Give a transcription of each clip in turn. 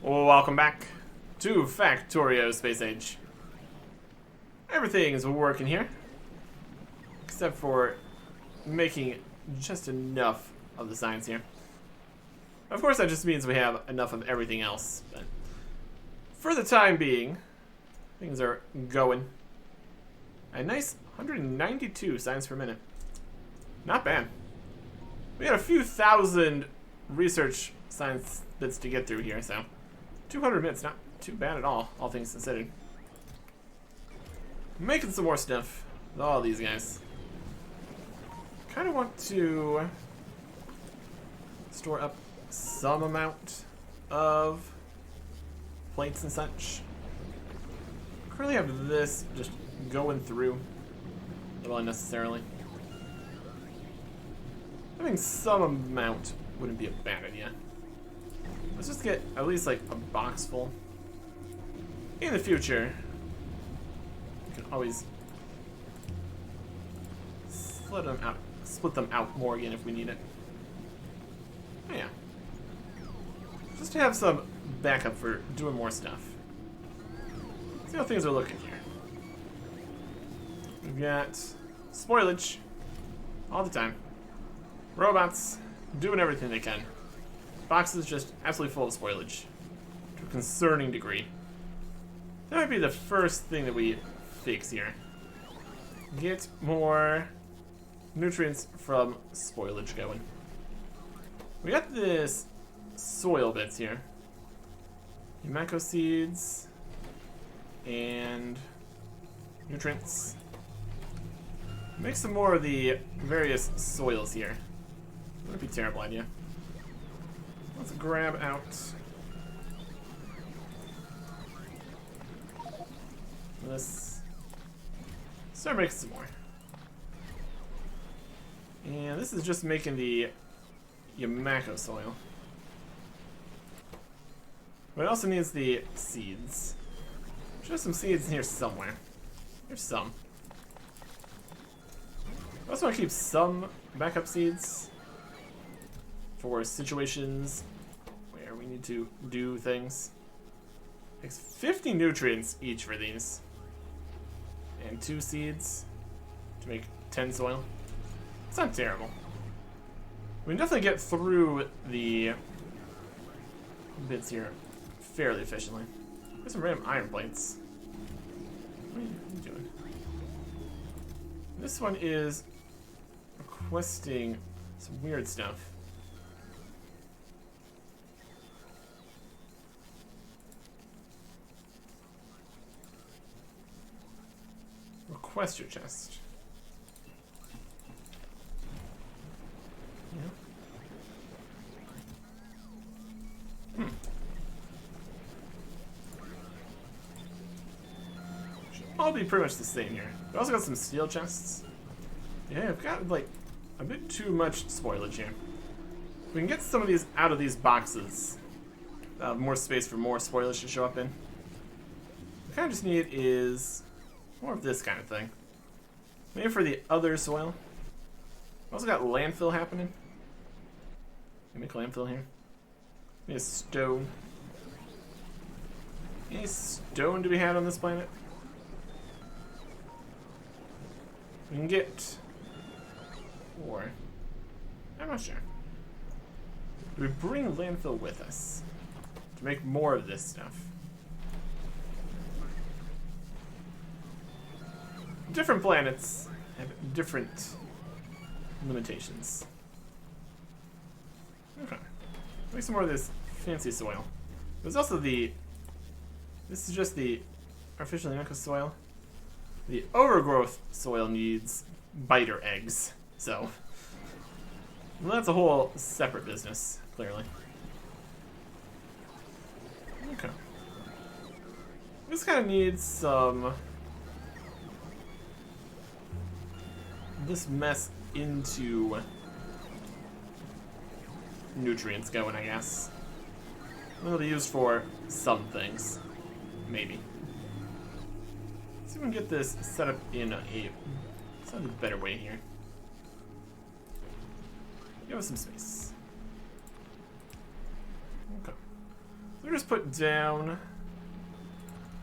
Welcome back to Factorio Space Age. Everything is working here, except for making just enough of the science here. Of course, that just means we have enough of everything else, but for the time being, things are going. A nice 192 science per minute. Not bad. We had a few thousand research science bits to get through here, so 200 minutes, not too bad at all things considered. Making some more stuff with all these guys. Kind of want to store up some amount of plates and such. Currently have this just going through a little unnecessarily. Having some amount wouldn't be a bad idea. Let's just get at least like a box full. In the future, we can always split them out more again if we need it. Oh, yeah. Just to have some backup for doing more stuff. See how things are looking here. We've got spoilage all the time. Robots doing everything they can. Boxes just absolutely full of spoilage to a concerning degree. That might be the first thing that we fix here. Get more nutrients from spoilage going. We got this soil bits here. Macro seeds and nutrients. Make some more of the various soils here. Wouldn't be a terrible idea. Let's grab out this. Start making some more. And this is just making the Yamako soil. But it also needs the seeds. There's some seeds in here somewhere. There's some. I also want to keep some backup seeds for situations where we need to do things. Takes 50 nutrients each for these. And 2 seeds to make 10 soil. It's not terrible. We can definitely get through the bits here fairly efficiently. There's some random iron plates. What are you doing? This one is requesting some weird stuff. Request your chest. Yeah. Should all be pretty much the same here. We also got some steel chests. Yeah, I've got like a bit too much spoilage here. We can get some of these out of these boxes. More space for more spoilage to show up in. What we kind of just need is more of this kind of thing. Maybe for the other soil. We also got landfill happening. Can we make landfill here? Maybe a stone. Any stone to be had on this planet? We can get... Or... I'm not sure. Do we bring landfill with us to make more of this stuff? Different planets have different limitations. Okay. Make some more of this fancy soil. There's also the... This is just the artificial Yamako soil. The overgrowth soil needs biter eggs, so... Well, that's a whole separate business, clearly. Okay. This kind of needs some... This mess into nutrients going, I guess. It'll be used for some things. Maybe. Let's see if we can get this set up in a better way here. Give us some space. Okay. We'll just put down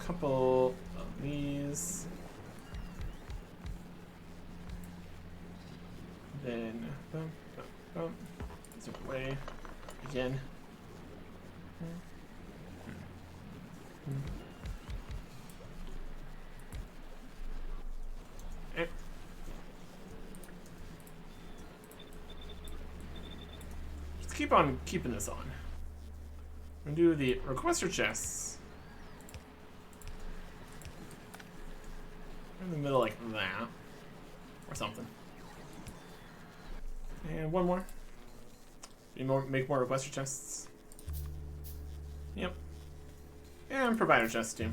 a couple of these. Then, boom, boom, boom. Zip away again. Okay. Just keep on keeping this on. I'm gonna do the requester chests. In the middle like that. Or something. And one more. Make more requester chests. Yep. And provider chests too.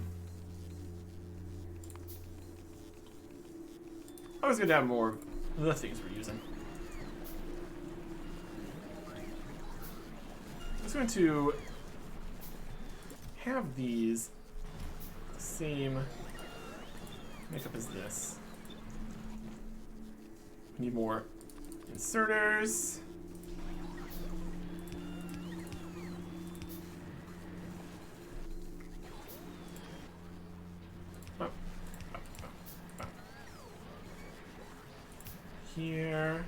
Always good to have more of the things we're using. I'm just going to have these the same makeup as this. We need more inserters. Here.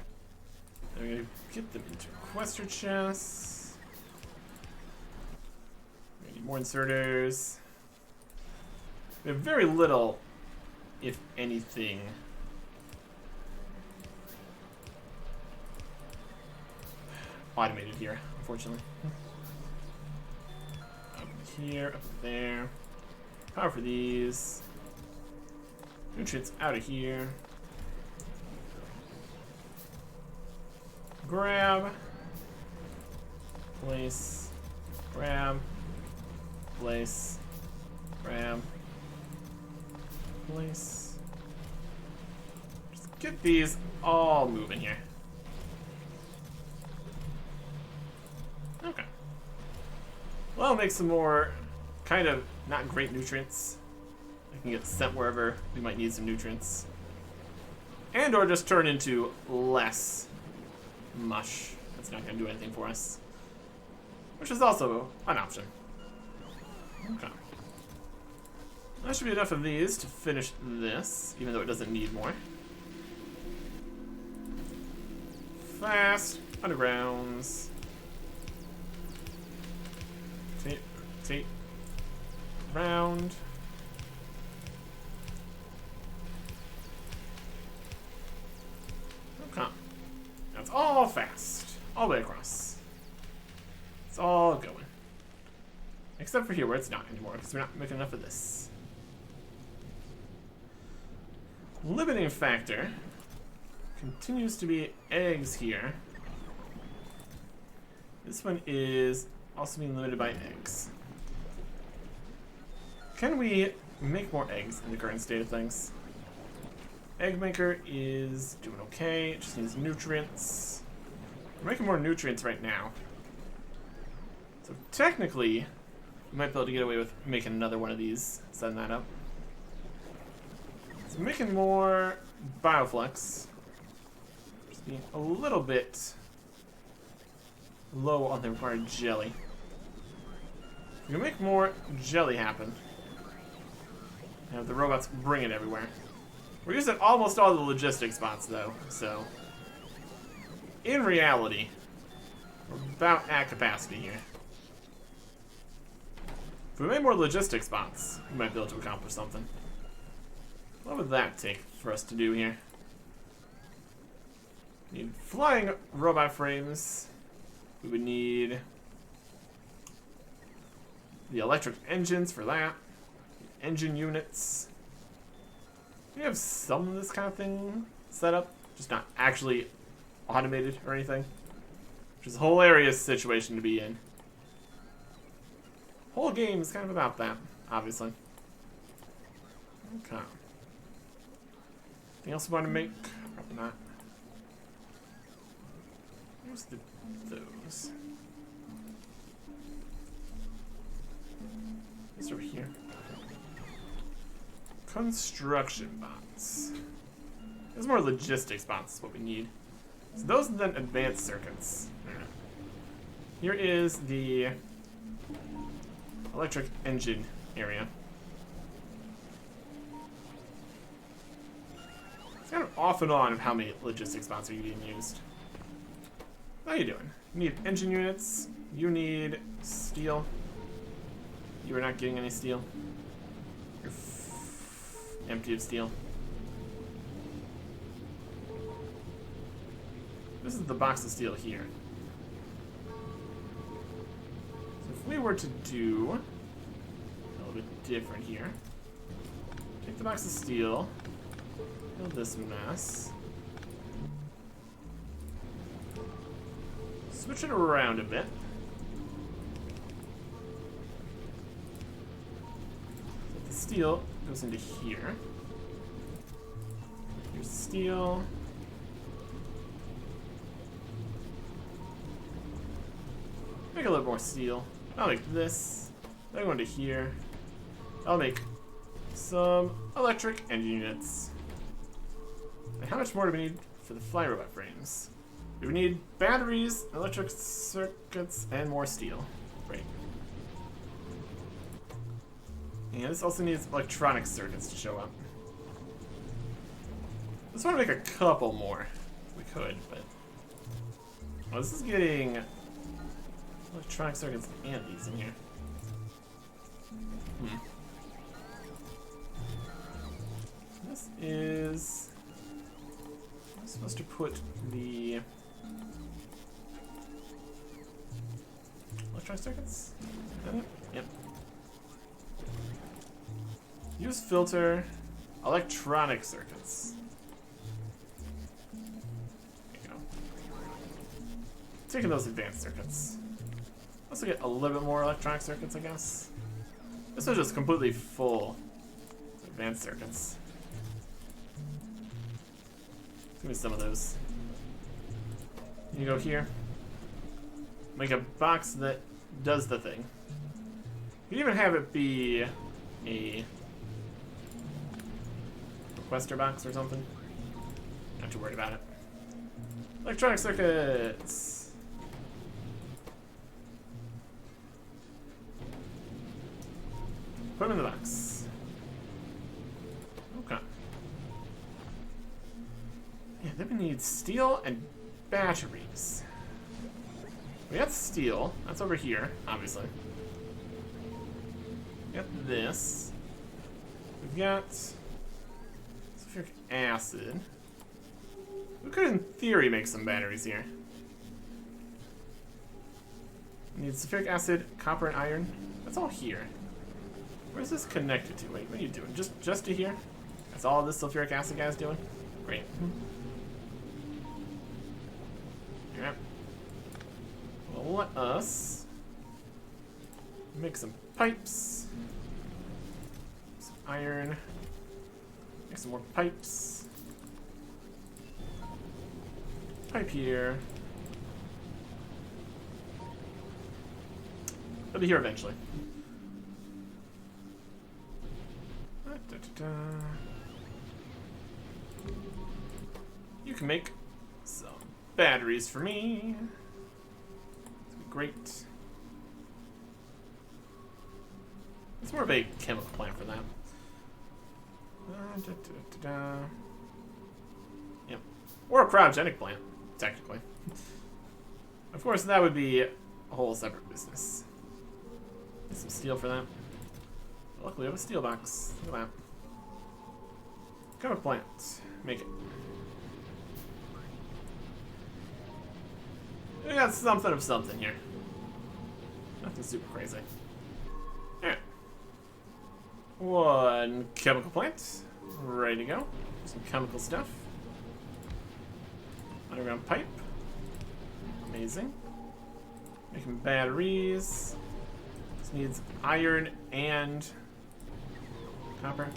I'm gonna get them into requester chests. We need more inserters. We have very little, if anything, automated here, unfortunately. Up here, up there. Power for these. Nutrients out of here. Grab. Place. Grab. Place. Grab. Place. Just get these all moving here. Okay. Well, I'll make some more kind of not great nutrients. I can get sent wherever we might need some nutrients. And or just turn into less mush. That's not going to do anything for us. Which is also an option. Okay. That should be enough of these to finish this, even though it doesn't need more. Fast undergrounds. Rotate. Round. Okay. That's all fast. All the way across. It's all going. Except for here where it's not anymore, because we're not making enough of this. Limiting factor continues to be eggs here. This one is also being limited by eggs. Can we make more eggs in the current state of things? Egg maker is doing okay. It just needs nutrients. We're making more nutrients right now. So technically, we might be able to get away with making another one of these, setting that up. So making more bioflux. Just being a little bit low on the required jelly. We can make more jelly happen. Have the robots bring it everywhere. We're using almost all the logistic spots though, so in reality, we're about at capacity here. If we made more logistic spots, we might be able to accomplish something. What would that take for us to do here? We need flying robot frames. We would need the electric engines for that. Engine units. We have some of this kind of thing set up, just not actually automated or anything. Which is a hilarious situation to be in. Whole game is kind of about that, obviously. Okay. Anything else we want to make? Probably not. Where's those? It's over here. Construction bots. There's more logistics bots is what we need. So those and then advanced circuits. Here is the electric engine area. It's kind of off and on of how many logistics spots are being used. How you doing? You need engine units. You need steel. You are not getting any steel. You're empty of steel. This is the box of steel here. So if we were to do a little bit different here, take the box of steel, build this mess, switch it around a bit. So the steel goes into here. Here's steel. Make a little more steel. I'll make this. I'll go into here. I'll make some electric engine units. And how much more do we need for the fly robot frames? We would need batteries, electric circuits, and more steel. Great. And this also needs electronic circuits to show up. I just want to make a couple more. If we could, but... Oh, this is getting... electronic circuits and these in here. This is... I'm supposed to put the... electronic circuits? Is that it? Yep. Use filter electronic circuits. There you go. Taking those advanced circuits. Also get a little bit more electronic circuits, I guess. This was just completely full advanced circuits. Give me some of those. You go here. Make a box that does the thing. You can even have it be a requester box or something. Not too worried about it. Electronic circuits. Put them in the box. Okay. Yeah, then we need steel and batteries. We got steel. That's over here, obviously. We got this. We've got sulfuric acid. We could, in theory, make some batteries here. We need sulfuric acid, copper, and iron. That's all here. Where's this connected to? Wait, what are you doing? Just to here? That's all this sulfuric acid guy's doing? Great. Alright. Well, let us make some pipes. Some iron. Make some more pipes. Pipe here. It'll be here eventually. You can make some batteries for me. Great. It's more of a chemical plant for that. Yep. Or a cryogenic plant, technically. Of course, that would be a whole separate business. Get some steel for that. Luckily, we have a steel box. Look at that. Chemical plant. Make it. We got something of something here. Nothing super crazy. Alright. One chemical plant. Ready to go. Some chemical stuff. Underground pipe. Amazing. Making batteries. This needs iron and copper.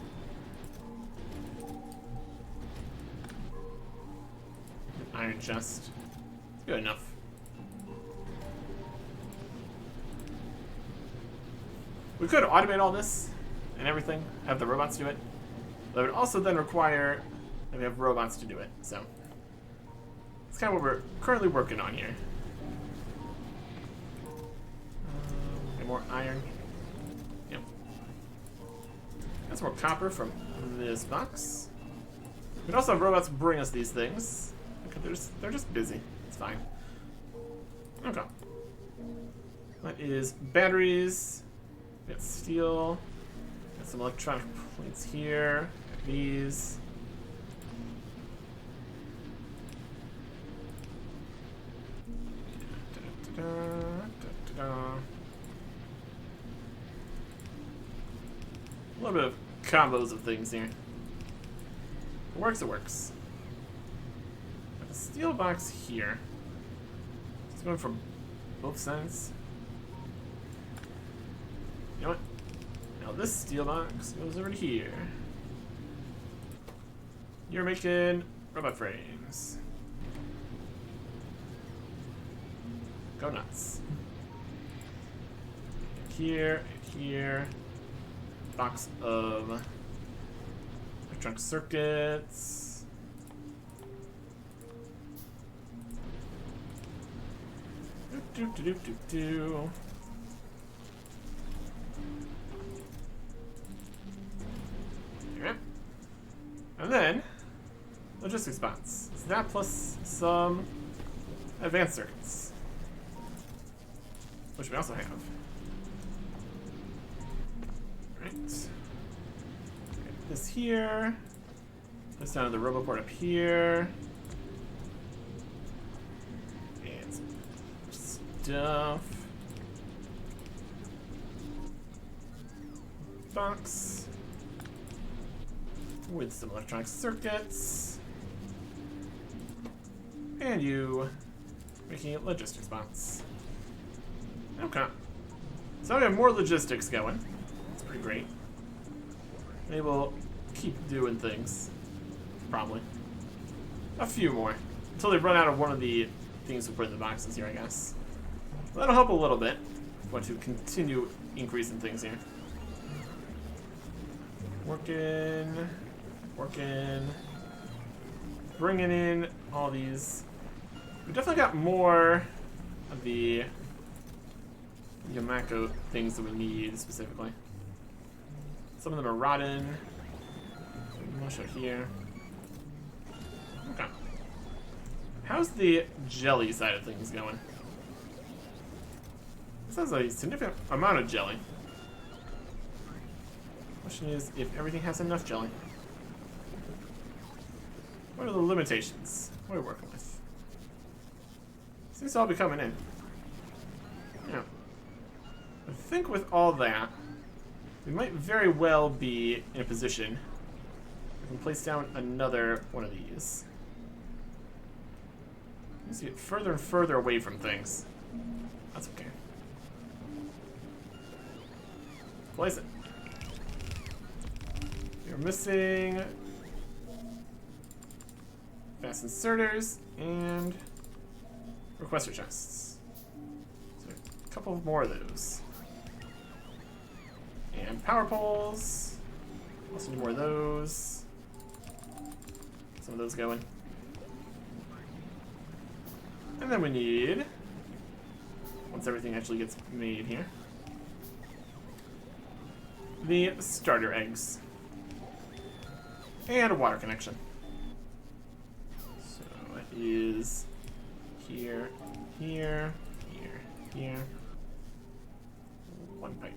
Iron chest. It's good enough. We could automate all this and everything, have the robots do it. But it would also then require that we have robots to do it, so. That's kind of what we're currently working on here. Get more iron. That's more copper from this box. We can also have robots bring us these things. Okay, they're just busy. It's fine. Okay. That is batteries. We got steel. Got some electronic plates here. These. A little bit of combos of things here. It works, it works. Got a steel box here. It's going from both sides. You know what? Now this steel box goes over to here. You're making robot frames. Go nuts. Here, here. Box of electronic circuits. Do. Alright. And then, logistics box. It's that plus some advanced circuits, which we also have. Right. This here. This down to the roboport up here. And some stuff. Box. With some electronic circuits. And you making it logistics box. Okay. So we have more logistics going. That's pretty great. They will keep doing things. Probably. A few more. Until they run out of one of the things we put in the boxes here, I guess. Well, that'll help a little bit. I want to continue increasing things here. Working. Working. Bringing in all these. We definitely got more of the Yamako things that we need specifically. Some of them are rotten. I'll show here. Okay. How's the jelly side of things going? This has a significant amount of jelly. Question is if everything has enough jelly. What are the limitations? What are we working with? Seems to all be coming in. Yeah. I think with all that, we might very well be in a position we can place down another one of these. Let's get further and further away from things. That's okay. Place it. You're missing fast inserters and requester chests. So a couple more of those. And power poles. Also need more of those. Some of those going. And then we need, once everything actually gets made here, the starter eggs. And a water connection. So it is here, here, here, here. One pipe.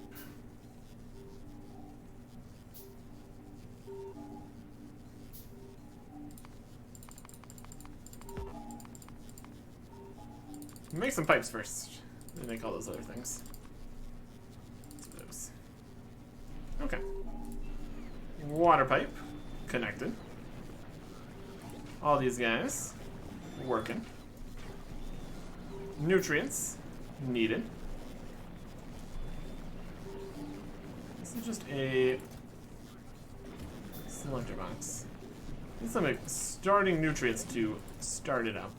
Make some pipes first, then make all those other things. Those. Okay. Water pipe connected. All these guys working. Nutrients needed. This is just a selector box. Need some starting nutrients to start it up.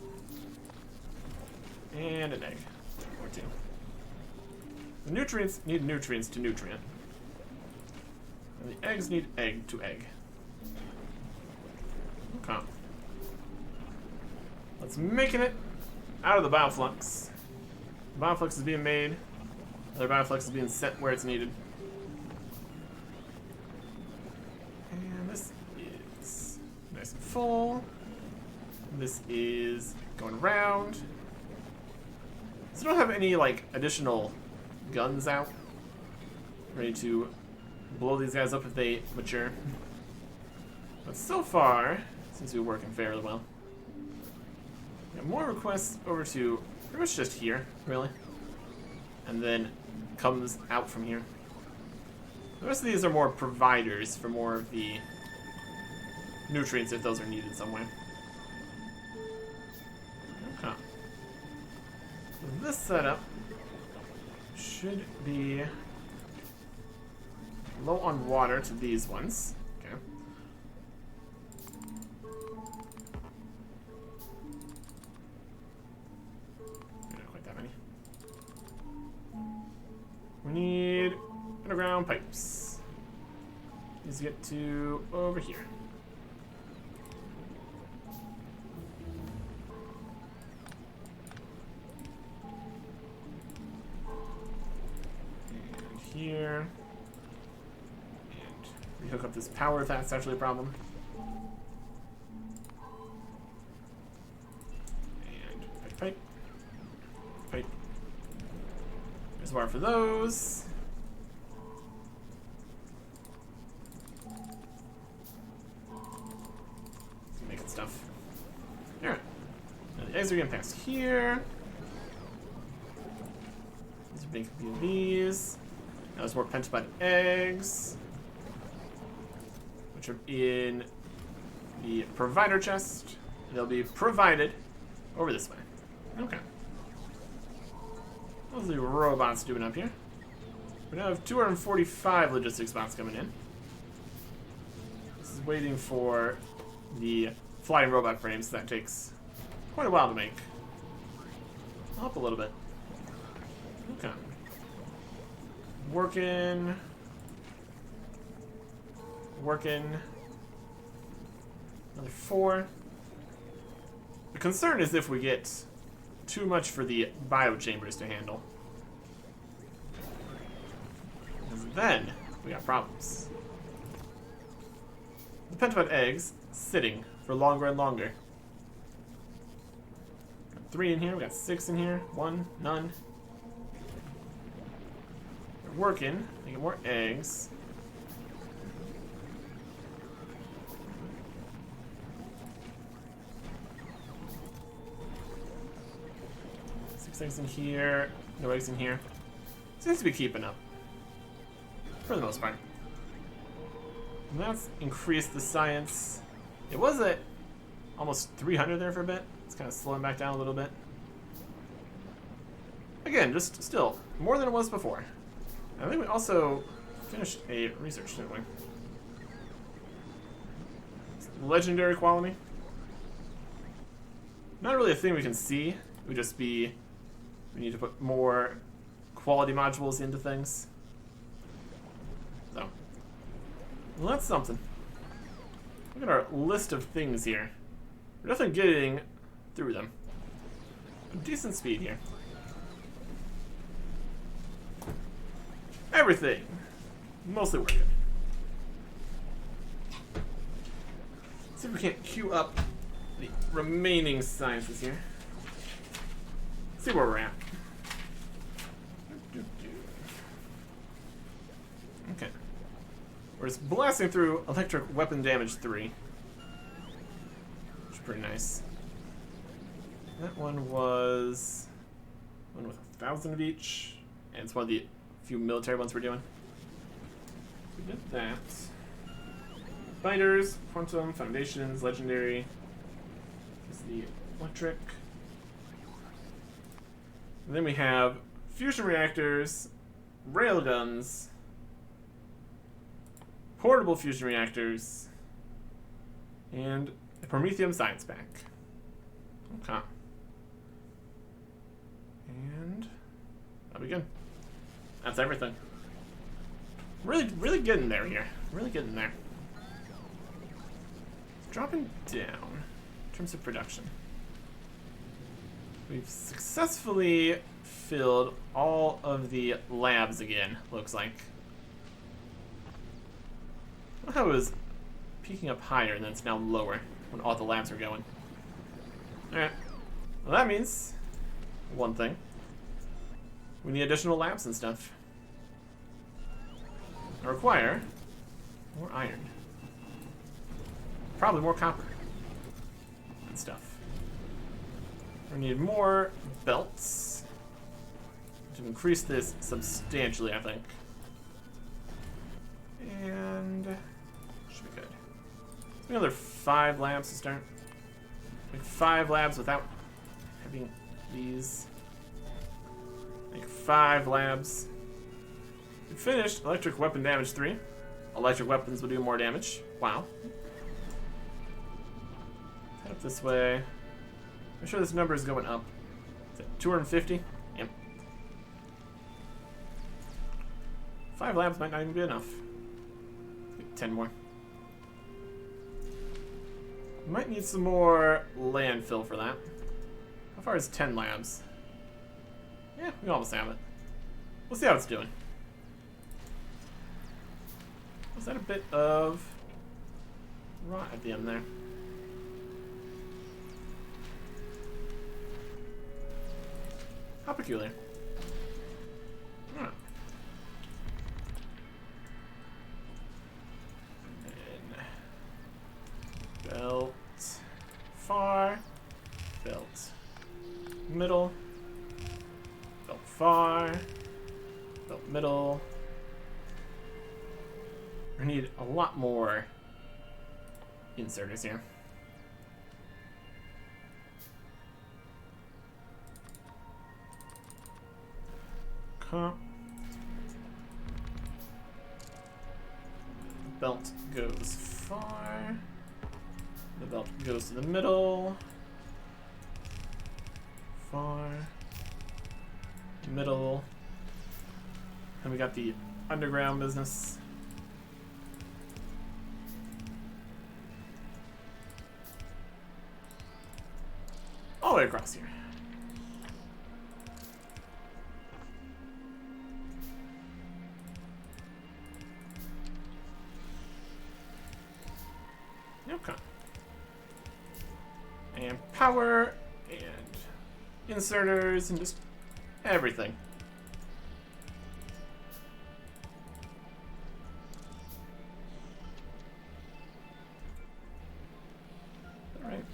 And an egg. Or two. The nutrients need nutrients to nutrient. And the eggs need egg to egg. Okay. Let's making it out of the bioflux. The bioflux is being made. Other bioflux is being sent where it's needed. full. This is going around. So I don't have any, like, additional guns out. Ready to blow these guys up if they mature. But so far, seems to be working fairly well. Got more requests over to pretty much just here, really. And then comes out from here. The rest of these are more providers for more of the nutrients if those are needed somewhere. Okay. So this setup should be low on water to these ones. Okay. Not quite that many. We need underground pipes. These get to over here. And here. And we hook up this power if that's actually a problem. And pipe. Pipe. There's wire for those. Making stuff. Alright. Now the eggs are getting past here. These are making these. Now there's more pentapod eggs, which are in the provider chest. They'll be provided over this way. Okay. How's the robots doing up here? We now have 245 logistics bots coming in. This is waiting for the flying robot frames. That takes quite a while to make. Up a little bit. Okay. Working. Another 4. The concern is if we get too much for the biochambers to handle. And then we got problems. The pentapod eggs sitting for longer and longer. Got 3 in here, we got 6 in here, 1, none. They're working, they get more eggs. Eggs in here, no eggs in here. Seems to be keeping up. For the most part. And that's increased the science. It was at almost 300 there for a bit. It's kind of slowing back down a little bit. Again, just still, more than it was before. I think we also finished a research, didn't we? Legendary quality. Not really a thing we can see. It would just be we need to put more quality modules into things. So, well, that's something. Look at our list of things here. We're definitely getting through them. A decent speed here. Everything mostly working. Let's see if we can't queue up the remaining sciences here. See where we're at. Okay. We're just blasting through electric weapon damage 3. Which is pretty nice. That one was one with 1,000 of each. And it's one of the few military ones we're doing. We did that. Fighters, quantum, foundations, legendary. Is the electric. And then we have fusion reactors, railguns, portable fusion reactors, and a Prometheum science pack. Okay. And that'll be good. That's everything. Really getting there here. Really getting there. Dropping down in terms of production. We've successfully filled all of the labs again, looks like. I thought it was peaking up higher and then it's now lower. when all the labs are going. Alright. Well, that means one thing. We need additional labs and stuff. I require more iron. Probably more copper and stuff. We need more belts to increase this substantially, I think. And should be good. Another 5 labs to start. Like 5 labs without having these. Like 5 labs. We finished electric weapon damage 3. Electric weapons will do more damage. Wow. Head up this way. I'm sure this number is going up. Is it 250? Yep. 5 labs might not even be enough. 10 more. We might need some more landfill for that. How far is 10 labs? Yeah, we almost have it. We'll see how it's doing. Was that a bit of rot at the end there? How peculiar. Alright. Belt far, belt middle, belt far, belt middle. We need a lot more inserters here. Huh. The belt goes far. The belt goes to the middle. Far. Middle. And we got the underground business. All the way across here. Okay. And power, and inserters, and just everything. All right.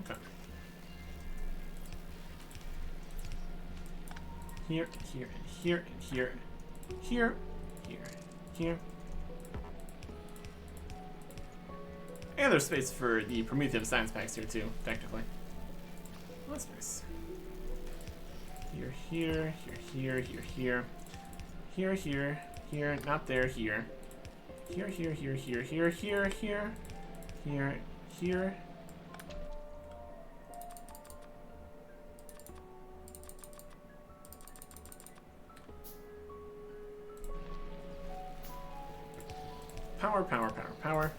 Okay. Here, here, and here, and here, here, here, here. And there's space for the Prometheum science packs here too, technically. Well, that's nice. Here, here, here, here, here, here, here, here, not there, here. Here, here, here, here, here, here, here, here, here. Power, power, power, power.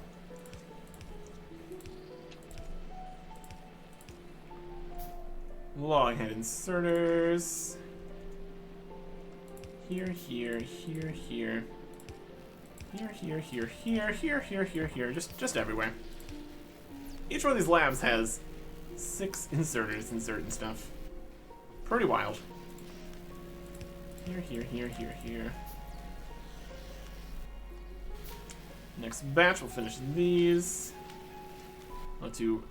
Long head inserters. Here, here, here, here. Here, here, here, here, here, here, here, here. Just everywhere. Each one of these labs has 6 inserters in certain stuff. Pretty wild. Here, here, here, here, here. Next batch, we'll finish these. I'll let you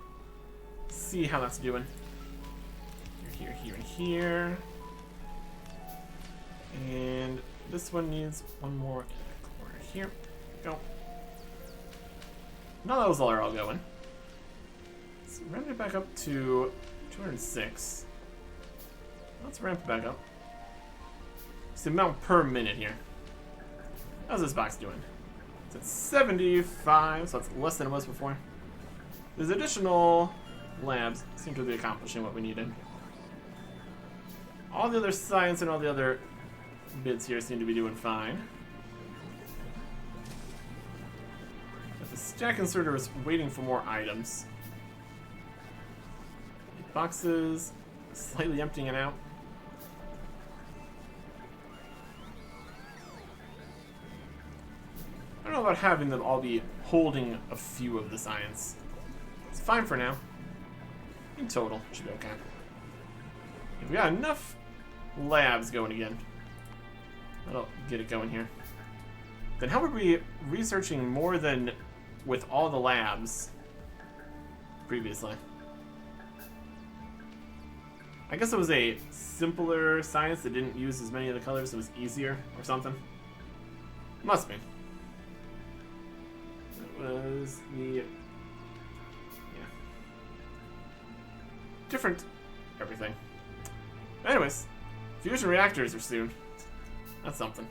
see how that's doing. Here, here, and here. And this one needs one more in the corner here. Go. Now those are all going. Let's ramp it back up to 206. Let's ramp it back up. It's the amount per minute here. How's this box doing? It's at 75, so that's less than it was before. These additional labs seem to be accomplishing what we needed. All the other science and all the other bits here seem to be doing fine. But the stack inserter is waiting for more items. Boxes slightly emptying it out. I don't know about having them all be holding a few of the science. It's fine for now. In total, should be okay. If we got enough labs going again, that'll get it going here. Then how would we researching more than with all the labs previously? I guess it was a simpler science that didn't use as many of the colors, so it was easier or something. Must be. It was the... different everything. Anyways, fusion reactors are soon. That's something.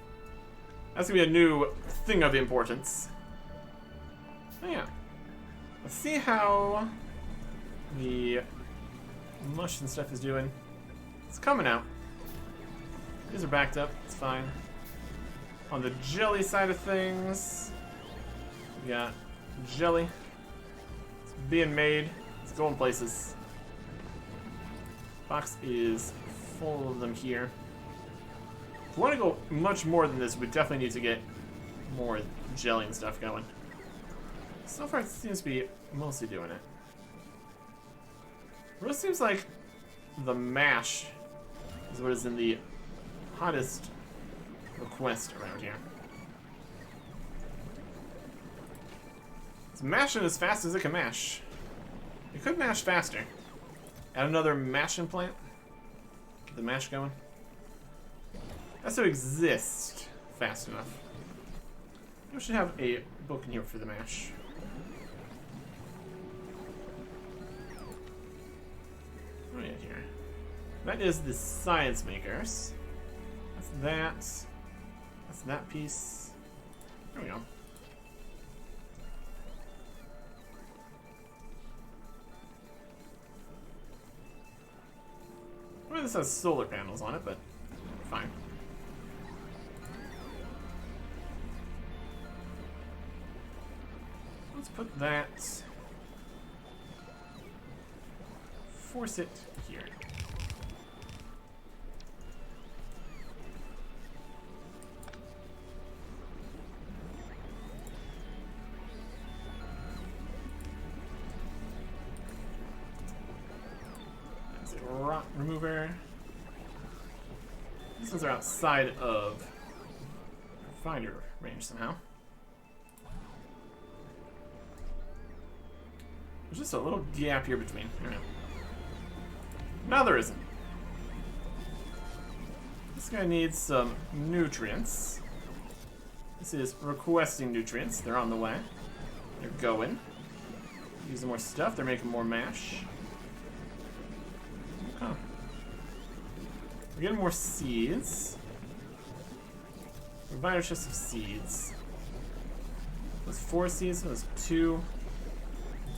That's gonna be a new thing of importance. Oh yeah. Let's see how the mush and stuff is doing. It's coming out. These are backed up, it's fine. On the jelly side of things, we got jelly. It's being made, it's going places. Box is full of them here. If we want to go much more than this, we definitely need to get more jelly and stuff going. So far, it seems to be mostly doing it. It really seems like the mash is what is in the hottest request around here. It's mashing as fast as it can mash. It could mash faster. Add another mashing plant. Get the mash going. Has to exist fast enough. We should have a book in here for the mash. What do we have here? That is the science makers. That's that. That's that piece. There we go. I mean, this has solar panels on it, but fine. Let's put that. Force it here. Rock remover. These ones are outside of finder range somehow. There's just a little gap here between. Alright. Now there isn't. This guy needs some nutrients. This is requesting nutrients. They're on the way. They're going. Using more stuff. They're making more mash. Okay. We're getting more seeds. Provider chest of seeds. Those 4 seeds, those 2.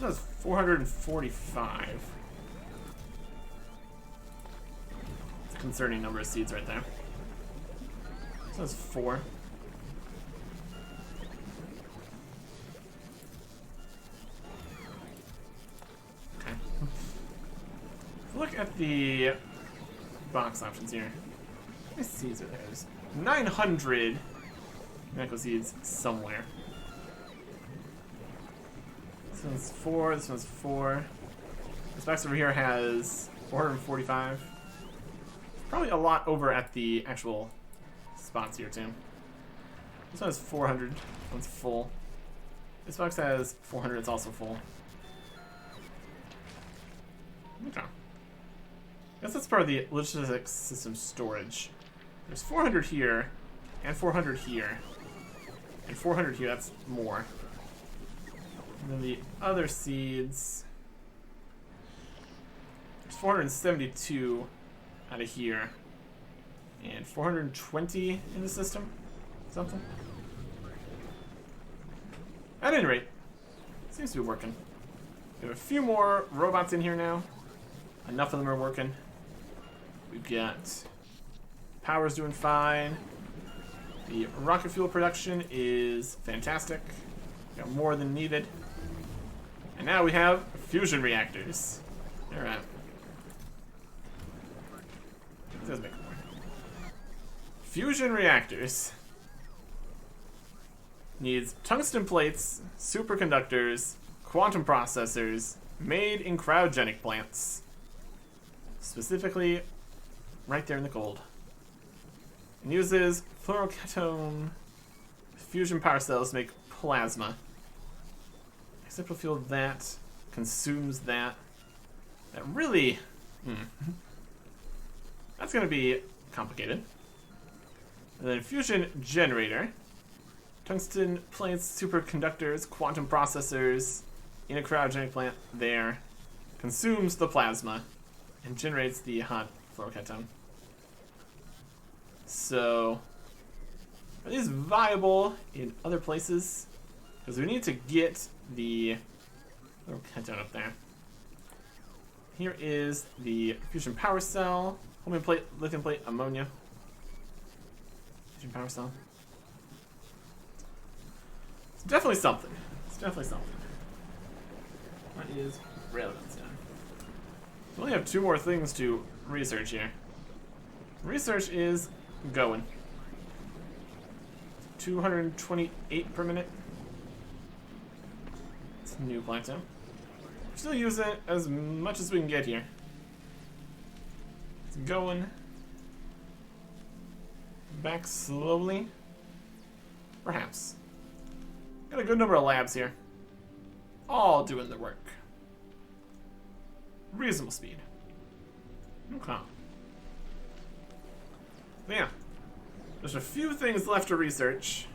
Those 445. It's a concerning number of seeds right there. So that's 4. Okay. Look at the box options here. How many seeds are there? There's 900 Mako seeds somewhere. This one's 4, this one's 4. This box over here has 445. Probably a lot over at the actual spots here too. This one has 400, this one's full. This box has 400, it's also full. Okay. I guess that's part of the logistics system storage. There's 400 here, and 400 here, and 400 here, that's more. And then the other seeds, there's 472 out of here, and 420 in the system, something. At any rate, seems to be working. We have a few more robots in here now. Enough of them are working. We've got power's doing fine. The rocket fuel production is fantastic. We got more than needed. And now we have fusion reactors. Alright. It does make more. Fusion reactors. needs tungsten plates, superconductors, quantum processors, made in cryogenic plants. Specifically, right there in the cold. And uses fluorocatone fusion power cells to make plasma. Except we'll feel that consumes that. That really... That's going to be complicated. And then fusion generator. Tungsten plates, superconductors, quantum processors in a cryogenic plant there. Consumes the plasma and generates the hot fluorocatone. So, are these viable in other places? Because we need to get the fluorocatone up there. Here is the fusion power cell. Holmium plate, lithium plate, ammonia. Fusion power cell. It's definitely something. It's definitely something. What is relevance now? We only have 2 more things to research here. Research is going. 228 per minute. It's a new plateau. Still use it as much as we can get here. It's going back slowly. Perhaps. Got a good number of labs here. All doing the work. Reasonable speed. Okay. But yeah. There's a few things left to research.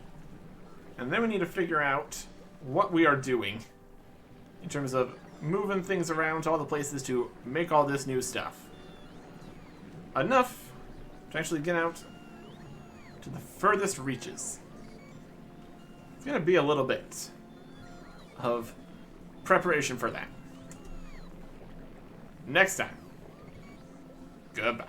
And then we need to figure out what we are doing in terms of moving things around to all the places to make all this new stuff. Enough to actually get out to the furthest reaches. It's going to be a little bit of preparation for that. Next time. Goodbye.